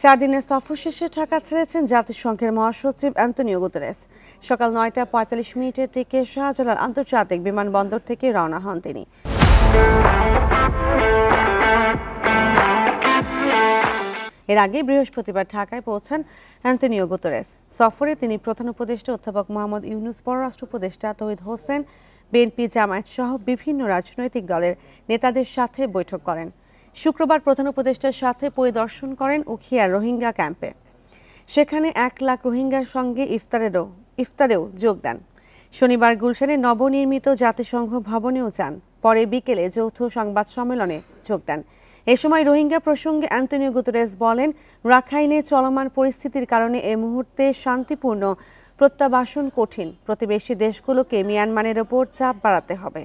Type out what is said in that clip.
4 দিনের সফর শেষে ঢাকা ছেড়েছেন জাতিসংঘের মহাসচিব অ্যান্তোনিও গুতেরেস। সকাল 9টা 45 দিকে শাহজালাল আন্তর্জাতিক বিমানবন্দর থেকে রওনা হন তিনি। এর আগে বৃহস্পতিবার ঢাকায় পৌঁছান অ্যান্তোনিও গুতেরেস। সফরে তিনি প্রধান উপদেষ্টা অধ্যাপক মোহাম্মদ ইউনূস, পররাষ্ট্র উপদেষ্টা তৌহিদ হোসেন, বিএনপি, জামায়াত সহ বিভিন্ন রাজনৈতিক দলের নেতাদের সাথে বৈঠক করেন। শুক্রবার প্রধান উপদেষ্টার সাথে পরিদর্শন করেন উখিয়ার রোহিঙ্গা ক্যাম্পে। সেখানে 1 লাখ রোহিঙ্গার সঙ্গে ইফতারেও যোগ দেন। শনিবার গুলশানে নবনির্মিত জাতিসংঘ ভবনেও যান। পরে বিকেলে যৌথ সংবাদ সম্মেলনে যোগ দেন। এ সময় রোহিঙ্গা প্রসঙ্গে অ্যান্তোনিও গুতেরেস বলেন, রাখাইনে চলমান পরিস্থিতির কারণে এ মুহূর্তে শান্তিপূর্ণ প্রত্যাবাসন কঠিন। প্রতিবেশী দেশগুলোকে মিয়ানমারের ওপর চাপ বাড়াতে হবে।